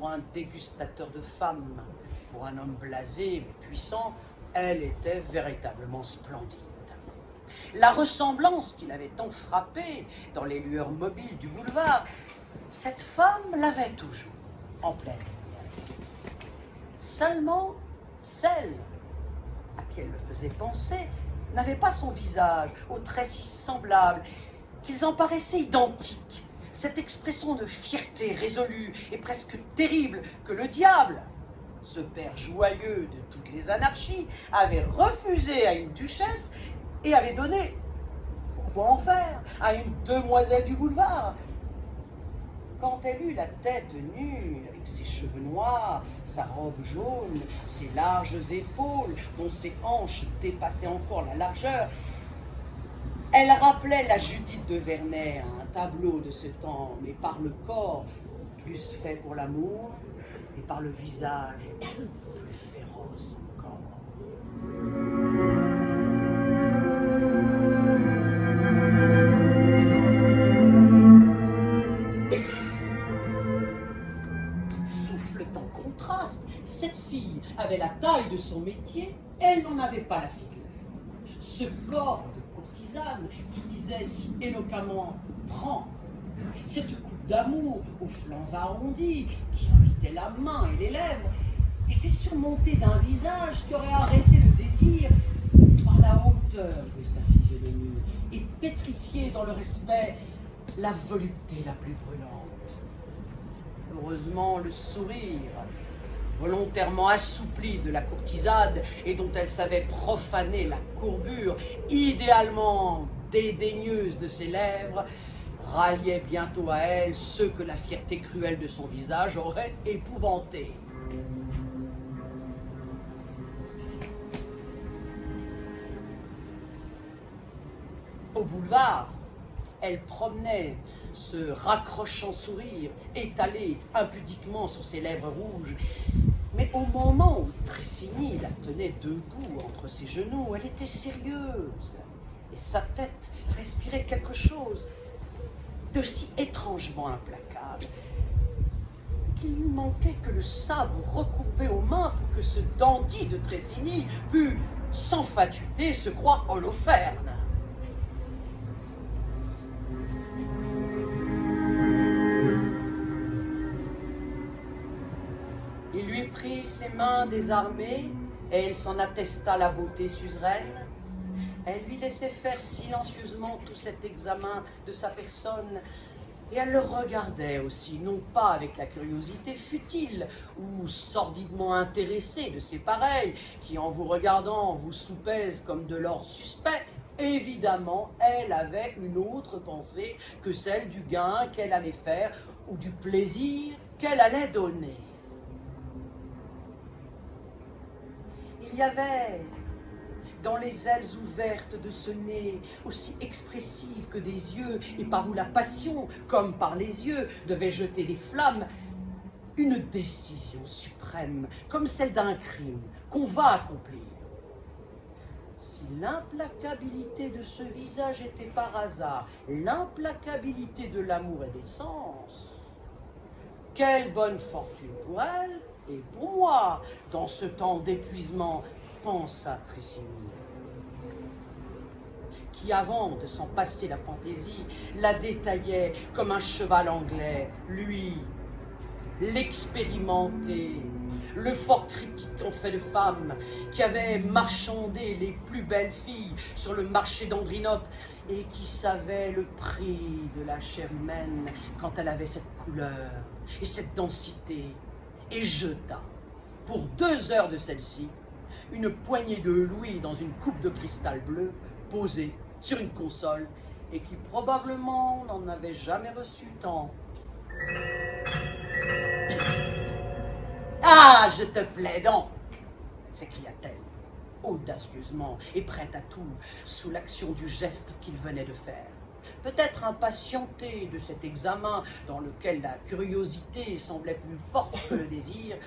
pour un dégustateur de femmes. Pour un homme blasé mais puissant, elle était véritablement splendide. La ressemblance qui l'avait tant frappé dans les lueurs mobiles du boulevard, cette femme l'avait toujours en pleine lumière. Seulement, celle à qui elle le faisait penser n'avait pas son visage aux traits si semblables qu'ils en paraissaient identiques. Cette expression de fierté résolue et presque terrible que le diable, ce père joyeux de toutes les anarchies, avait refusé à une duchesse et avait donné, pourquoi en faire, à une demoiselle du boulevard. Quand elle eut la tête nue, avec ses cheveux noirs, sa robe jaune, ses larges épaules, dont ses hanches dépassaient encore la largeur, elle rappelait la Judith de Vernet à un tableau de ce temps, mais par le corps plus fait pour l'amour et par le visage plus féroce encore. Souffle en contraste, cette fille avait la taille de son métier, elle n'en avait pas la figure. Ce corps de courtisane qui disait si éloquemment « prends », cette coupe d'amour aux flancs arrondis qui invitait la main et les lèvres, était surmontée d'un visage qui aurait arrêté le désir par la hauteur de sa physionomie et pétrifié dans le respect la volupté la plus brûlante. Heureusement, le sourire volontairement assouplie de la courtisade et dont elle savait profaner la courbure idéalement dédaigneuse de ses lèvres, ralliait bientôt à elle ceux que la fierté cruelle de son visage aurait épouvantés. Au boulevard, elle promenait ce raccrochant sourire étalé impudiquement sur ses lèvres rouges. Mais au moment où Tressigny la tenait debout entre ses genoux, elle était sérieuse et sa tête respirait quelque chose de si étrangement implacable qu'il lui manquait que le sabre recourbé aux mains pour que ce dandy de Tressigny pût, sans fatuité, se croire Holoferne. Il lui prit ses mains désarmées et il s'en attesta la beauté suzeraine. Elle lui laissait faire silencieusement tout cet examen de sa personne et elle le regardait aussi, non pas avec la curiosité futile ou sordidement intéressée de ses pareils qui, en vous regardant, vous soupèsent comme de l'or suspect. Évidemment, elle avait une autre pensée que celle du gain qu'elle allait faire ou du plaisir qu'elle allait donner. Il y avait dans les ailes ouvertes de ce nez, aussi expressive que des yeux, et par où la passion, comme par les yeux, devait jeter des flammes, une décision suprême, comme celle d'un crime qu'on va accomplir. Si l'implacabilité de ce visage était par hasard l'implacabilité de l'amour et des sens, quelle bonne fortune pour elle et pour moi dans ce temps d'épuisement, pensa Tressigny, qui avant de s'en passer la fantaisie, la détaillait comme un cheval anglais, lui, l'expérimenté, le fort critique en fait de femme, qui avait marchandé les plus belles filles sur le marché d'Andrinople et qui savait le prix de la chair humaine quand elle avait cette couleur et cette densité, et jeta, pour 2 heures de celle-ci, une poignée de louis dans une coupe de cristal bleu posée sur une console et qui probablement n'en avait jamais reçu tant. « Ah, je te plais donc !» s'écria-t-elle, audacieusement et prête à tout, sous l'action du geste qu'il venait de faire. Peut-être impatientée de cet examen dans lequel la curiosité semblait plus forte que le désir,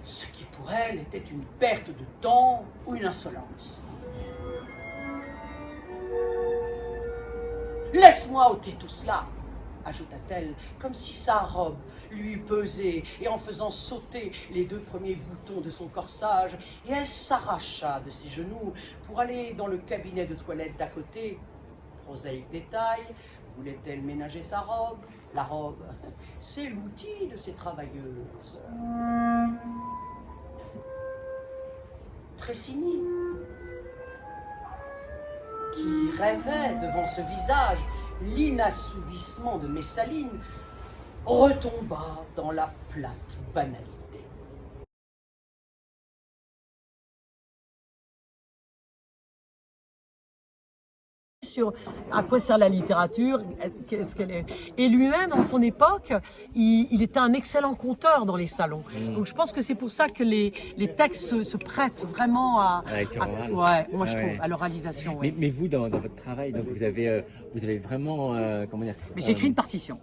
ce qui pour elle était une perte de temps ou une insolence. « Laisse-moi ôter tout cela !» ajouta-t-elle, comme si sa robe lui eût pesé, et en faisant sauter les 2 premiers boutons de son corsage, et elle s'arracha de ses genoux pour aller dans le cabinet de toilette d'à côté. Prosaïque détail, voulait-elle ménager sa robe? La robe, c'est l'outil de ces travailleuses. Tressigny, qui rêvait devant ce visage l'inassouvissement de Messaline, retomba dans la plate banalité. Sur à quoi sert la littérature, qu'est-ce qu'elle est. Et lui-même, dans son époque, il était un excellent conteur dans les salons. Donc je pense que c'est pour ça que les textes se prêtent vraiment à ouais, moi je trouve, à l'oralisation. Ouais. Mais vous, dans votre travail, donc vous avez vraiment, comment dire. Mais j'écris une partition.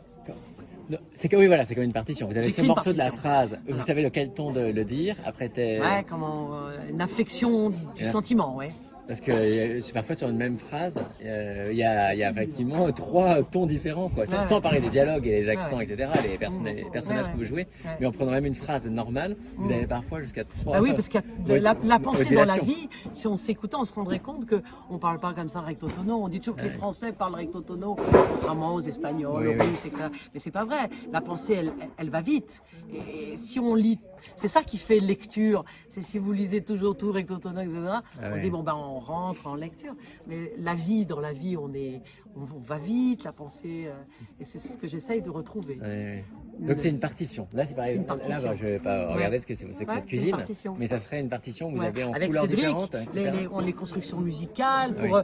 C'est comme, oui, voilà, c'est comme une partition. Vous avez ce morceau de la phrase, vous savez de quel ton le dire. Après, ouais, comment une inflexion du sentiment, ouais. Parce que parfois sur une même phrase, il y a effectivement 3 tons différents, quoi. Sans parler des dialogues et les accents, etc., les personnages que vous jouez, mais en prenant même une phrase normale, vous avez parfois jusqu'à 3. Ah oui, parce que la pensée dans la vie, si on s'écoutait, on se rendrait compte qu'on ne parle pas comme ça recto tono. On dit toujours que les Français parlent recto tono, contrairement aux Espagnols, aux Russes, etc. Mais c'est pas vrai. La pensée, elle va vite. Et si on lit, c'est ça qui fait lecture. C'est si vous lisez toujours tout recto tono, etc. On dit bon ben on rentre en lecture. Mais dans la vie, on va vite, la pensée, et c'est ce que j'essaye de retrouver. Donc c'est une partition. Là c'est pareil. Là je vais pas regarder ce que c'est secret de cuisine, mais ça serait une partition que vous avez en avec couleurs Cédric, différentes. les constructions musicales pour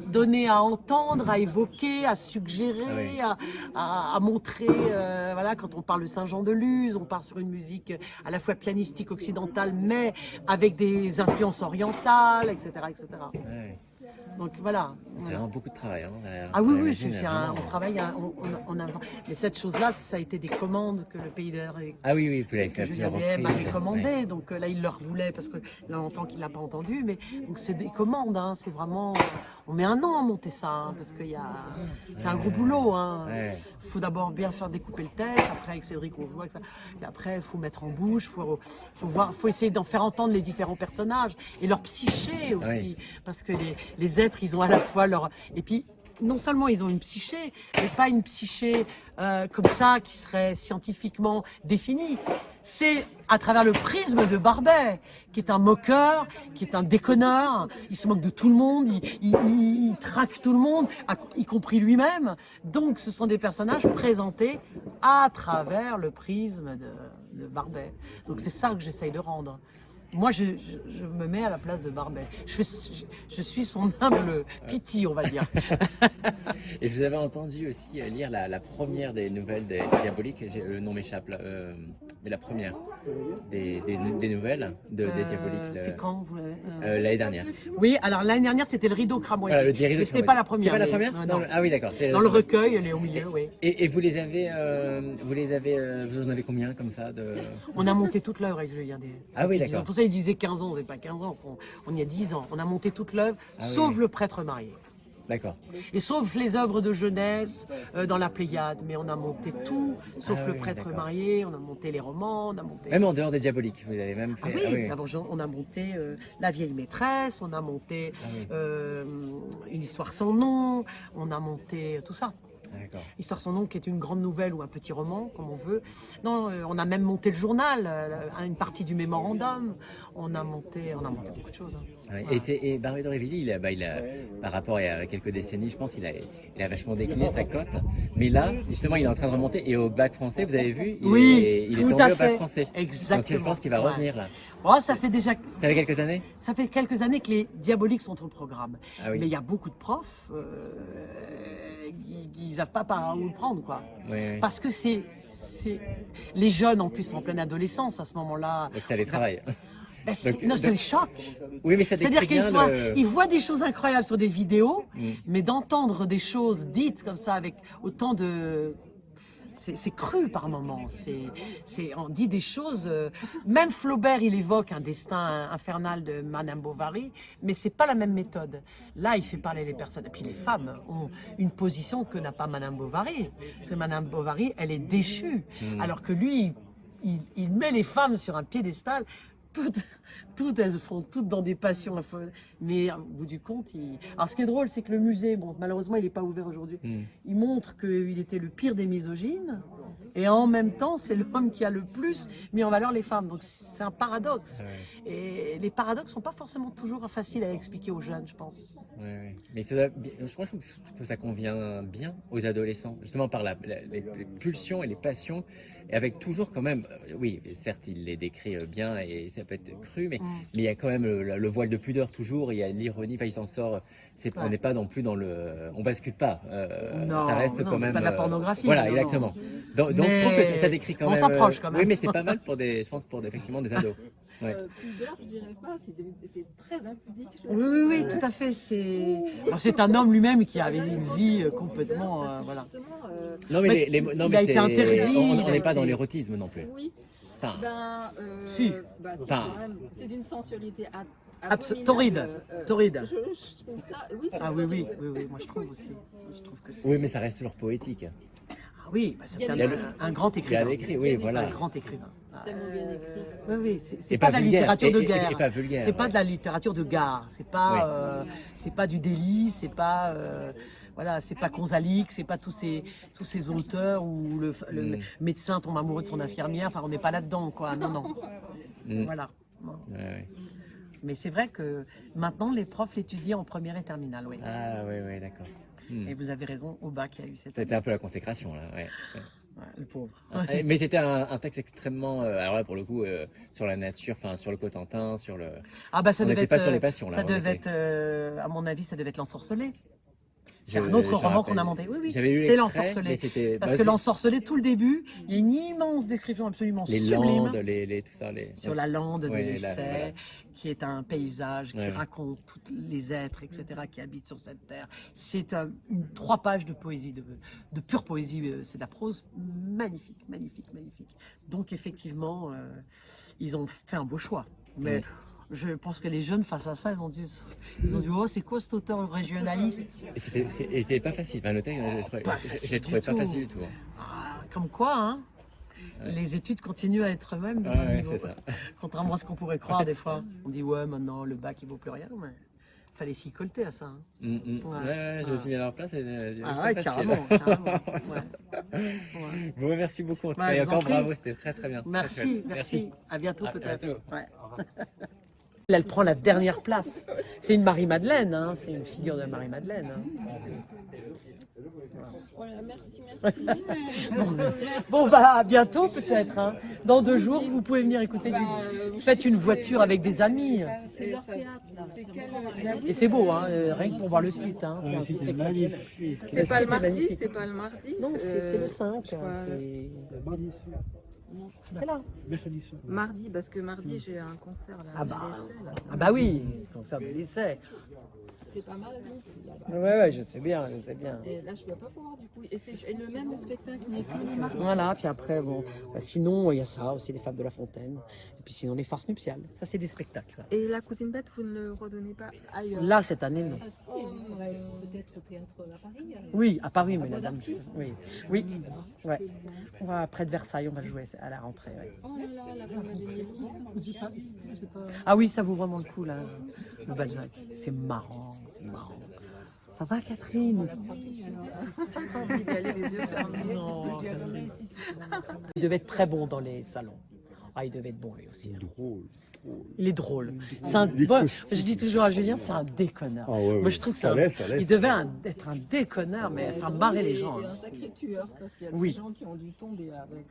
donner à entendre, à évoquer, à suggérer, à montrer. Voilà, quand on parle de Saint-Jean-de-Luz, on part sur une musique à la fois pianistique occidentale, mais avec des influences orientales, etc., etc. Donc voilà. C'est vraiment beaucoup de travail. Ah oui, on travaille, mais cette chose-là, ça a été des commandes que le Pays de Rêve, que Julien DM avait commandé. Donc là, il leur voulait parce que il y a longtemps qu'il l'a pas entendu. Mais donc c'est des commandes. C'est vraiment, on met un an à monter ça parce que c'est un gros boulot. Il faut d'abord bien faire découper le texte. Après avec Cédric, on se voit que ça. Et après, il faut mettre en bouche. Faut essayer d'en faire entendre les différents personnages et leur psyché aussi, parce que les êtres, ils ont à la fois leur... Et puis, non seulement ils ont une psyché, mais pas une psyché comme ça qui serait scientifiquement définie. C'est à travers le prisme de Barbet, qui est un moqueur, qui est un déconneur. Il se moque de tout le monde, il traque tout le monde, y compris lui-même. Donc, ce sont des personnages présentés à travers le prisme de Barbet. Donc, c'est ça que j'essaye de rendre. Moi, je me mets à la place de Barbet. Je suis son humble pitié, on va dire. Et je vous avais entendu aussi lire la première des nouvelles des Diaboliques, le nom m'échappe, mais la première des nouvelles des Diaboliques. C'est quand vous l'année dernière. Oui, alors l'année dernière, c'était le rideau cramoisi. Mais ce n'est pas la première. C'est pas la première non. Ah oui, d'accord. Dans le recueil, elle est au milieu, oui. Et vous en avez combien comme ça On a monté toute l'œuvre avec Julien DM. Ah oui, d'accord. Pour ça, il disait 15 ans, c'est pas 15 ans, on y a 10 ans. On a monté toute l'œuvre, sauf le prêtre marié. D'accord. Et sauf les œuvres de jeunesse dans la Pléiade, mais on a monté tout, sauf le prêtre marié, on a monté les romans, on a monté... Même en dehors des Diaboliques, vous avez même fait... Avant, on a monté La vieille maîtresse, on a monté Une histoire sans nom, on a monté tout ça. Histoire sans nom, qui est une grande nouvelle ou un petit roman, comme on veut. Non, on a même monté le journal, une partie du mémorandum. On a monté beaucoup de choses. Et Barbet d'Aurevilly, par rapport à quelques décennies, je pense, il a vachement décliné sa cote. Mais là, justement, il est en train de remonter. Et au bac français, vous avez vu, il est tombé au bac français. Exactement. Donc je pense qu'il va revenir là. Ça fait déjà... Ça fait quelques années? Ça fait quelques années que les Diaboliques sont au programme. Mais il y a beaucoup de profs qui ne savent pas par où le prendre, quoi. Parce que c'est les jeunes, en plus, en pleine adolescence, à ce moment-là. Donc ça les travaille. Ça les choque. Oui, mais ça c'est-à-dire qu'ils voient des choses incroyables sur des vidéos, mais d'entendre des choses dites comme ça avec autant de c'est cru par moments. On dit des choses. Même Flaubert, il évoque un destin infernal de Madame Bovary, mais c'est pas la même méthode. Là, il fait parler les personnes. Et puis les femmes ont une position que n'a pas Madame Bovary. Parce que Madame Bovary, elle est déchue, alors que lui, il met les femmes sur un piédestal. Toutes, elles se font toutes dans des passions. Mais au bout du compte, alors ce qui est drôle, c'est que le musée, bon, malheureusement, il n'est pas ouvert aujourd'hui. Il montre qu'il était le pire des misogynes. Et en même temps, c'est l'homme qui a le plus mis en valeur les femmes. Donc c'est un paradoxe. Et les paradoxes ne sont pas forcément toujours faciles à expliquer aux jeunes, je pense. Ouais. Mais je trouve que ça convient bien aux adolescents, justement par les pulsions et les passions, et avec toujours quand même, oui, certes il les décrit bien et ça peut être cru, mais il y a quand même le voile de pudeur toujours, il y a l'ironie, enfin il s'en sort, on n'est pas non plus dans on bascule pas, Non, ça reste non, quand c'est même... pas de la pornographie. Voilà, non, exactement. non. Donc je trouve que ça décrit quand même... On s'approche quand même. Oui, mais c'est pas mal je pense pour effectivement des ados. Ouais. Pudeur, je dirais pas, c'est très impudique. Oui, tout à fait. C'est un homme lui-même qui avait une vie complètement... voilà. Justement, Non, mais, il a été interdit. On n'est pas dans l'érotisme non plus. oui. Enfin, Si. C'est d'une sensualité torride. Torride. Je trouve ça, oui, Ah oui, moi je trouve aussi. Je trouve que c'est... oui, mais ça reste toujours poétique. Ah oui, c'est un grand Il écrivain. a écrit, oui, voilà. Un grand écrivain. C'est tellement bien écrit. Oui, Et c'est pas de la vulgaire, littérature de guerre. et pas vulgaire, c'est pas ouais. de la littérature de gare. C'est pas du délit. C'est pas voilà. C'est pas Konzalik. C'est pas tous ces auteurs où le médecin tombe amoureux de son infirmière. Enfin, on n'est pas là-dedans, quoi. Non. Voilà. Non. Ouais. Mais c'est vrai que maintenant les profs l'étudient en première et terminale. Oui. Ah, oui, d'accord. Et vous avez raison. Au bac, il y a eu cette. C'était un peu la consécration, là. Ouais. Ouais, le pauvre. Mais c'était un texte extrêmement, alors là pour le coup, sur la nature, enfin sur le Cotentin, sur le. Ah bah ça On devait n'était être. pas sur les passions, là, Ça en devait effet. être, à mon avis, ça devait être l'ensorcelé. C'est Je- un autre je roman rappelle. qu'on a monté. Oui, J'avais lu c'est l'extrait, l'ensorcelé. mais c'était Parce basé- que l'ensorcelé, tout le début, il y a une immense description absolument les sublime landes, tout ça, sur la lande de Ouais, l'Essai, voilà. qui est un paysage qui Ouais. raconte tous les êtres, etc., qui habitent sur cette terre. C'est 3 pages de poésie, de pure poésie. C'est de la prose magnifique. Donc effectivement, ils ont fait un beau choix. Mais je pense que les jeunes, face à ça, ils ont dit oh, c'est quoi cet auteur régionaliste? Et il était pas facile. Enfin, le texte, je l'ai trouvé pas tout. facile du tout. Ah, comme quoi, hein, les études continuent à être même de bon niveau. C'est ça. Contrairement à ce qu'on pourrait croire des fois. On dit ouais, maintenant le bac il vaut plus rien, mais fallait s'y colter à ça. Hein. Je me suis mis à leur place. Ah ouais, carrément. Ouais. Bon, merci beaucoup. En tout Ouais, cas, et je vous en encore prie. bravo, c'était très bien. Très Merci, chouette. merci. À bientôt À peut-être. bientôt. Ouais. Elle prend la dernière place. C'est une Marie-Madeleine, hein. C'est une figure de Marie-Madeleine. Hein. Voilà, merci. Bon, bah, à bientôt peut-être. Hein. Dans 2 jours, vous pouvez venir écouter Faites une voiture avec des amis. C'est leur théâtre, là. Et c'est beau, hein, rien que pour voir le site. Hein. C'est un site C'était exceptionnel. magnifique. C'est pas site le est mardi, magnifique. c'est pas le mardi. Non, c'est le 5. je crois, Le mardi soir. C'est là. Mercredi soir. Mardi, parce que mardi j'ai un concert là. Ah bah, à l'essai, là. ah bah oui, concert de l'essai. C'est pas mal. Hein. Ouais, je sais bien. Et là je vais pas pouvoir du coup. Et c'est le même spectacle mais que le mardi. Voilà, puis après, bon, bah, sinon, il y a ça aussi, les Fables de La Fontaine. Et puis sinon, les farces nuptiales. Ça, c'est des spectacles. Ça. Et la cousine bête, vous ne le redonnez pas ailleurs. Là, cette année, non. Ah si, elle serait peut-être au théâtre à Paris. Oui, à Paris, mais À la dame. Bois-d'Arcy. Oui. Ouais. On va près de Versailles, on va le jouer à la rentrée. Ouais. Oh là là, la femme a des livres. Ah oui, ça vaut vraiment le coup, là, le Balzac. C'est marrant. Ça va, Catherine? J'ai pas envie d'y aller les yeux fermés. Non, il devait être très bon dans les salons. Ah, il devait être bon lui aussi. Drôle. Il est drôle. C'est un, Les moi, costumes. je dis toujours à Julien, c'est un déconneur. Ah ouais, Moi, ouais. je trouve que Ça laisse. il devait être un déconneur, mais enfin marrer les gens. Et hein. un sacré tueur, parce qu'il y a Oui. des gens qui ont dû tomber avec.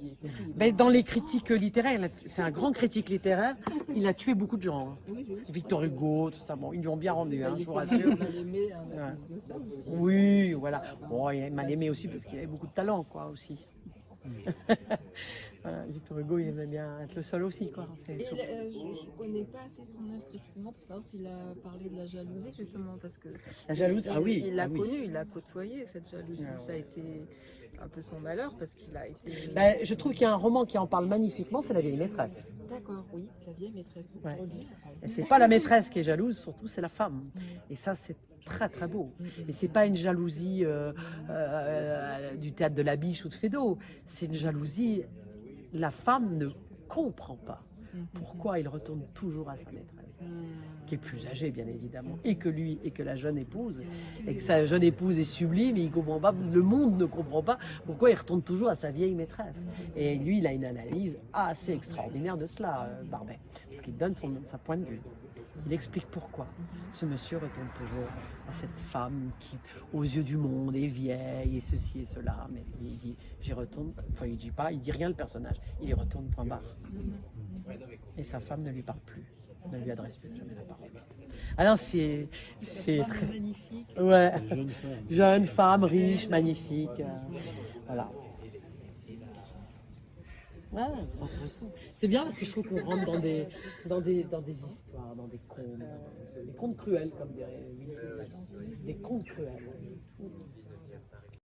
Il est terrible. Mais dans les critiques littéraires, c'est un grand critique littéraire. Il a tué beaucoup de gens. Hein. Oui, Victor Hugo, tout ça. Bon, ils lui ont bien rendu, hein, il je vous était rassure. mal aimé à cause de ça aussi. Oui, voilà. Bon, il est mal aimé aussi parce qu'il avait beaucoup de talent, quoi, aussi. Voilà. Victor Hugo, il aimait bien être le seul aussi, quoi. Et je ne connais pas assez son œuvre précisément pour savoir s'il a parlé de la jalousie, justement, parce que... La jalousie, ah oui. Il l'a ah oui. connue, il l'a côtoyée, cette jalousie. Ah ouais. Ça a été un peu son malheur, parce qu'il a été... Ben, je trouve qu'il y a un roman qui en parle magnifiquement, c'est La vieille maîtresse. D'accord, oui, la vieille maîtresse. Ouais. Je relis ça. Et c'est pas la maîtresse qui est jalouse, surtout c'est la femme. Et ça, c'est très très beau. Et c'est pas une jalousie du théâtre de la Biche ou de Feydeau. C'est une jalousie. La femme ne comprend pas pourquoi il retourne toujours à sa maîtresse, qui est plus âgée bien évidemment, et que lui et que la jeune épouse, et que sa jeune épouse est sublime, et il comprend pas. Le monde ne comprend pas pourquoi il retourne toujours à sa vieille maîtresse. Et lui, il a une analyse assez extraordinaire de cela, Barbet, parce qu'il donne sa point de vue. Il explique pourquoi ce monsieur retourne toujours à cette femme qui, aux yeux du monde, est vieille et ceci et cela. Mais il dit, j'y retourne. Enfin, il dit pas, il dit rien le personnage. Il y retourne point barre. Et sa femme ne lui parle plus, ne lui adresse plus jamais la parole. Alors c'est très magnifique. ouais, jeune femme riche, magnifique, voilà. Ouais, c'est intéressant. C'est bien parce que je trouve qu'on rentre dans des histoires, dans des contes cruels, comme dirait Willy. Des contes cruels.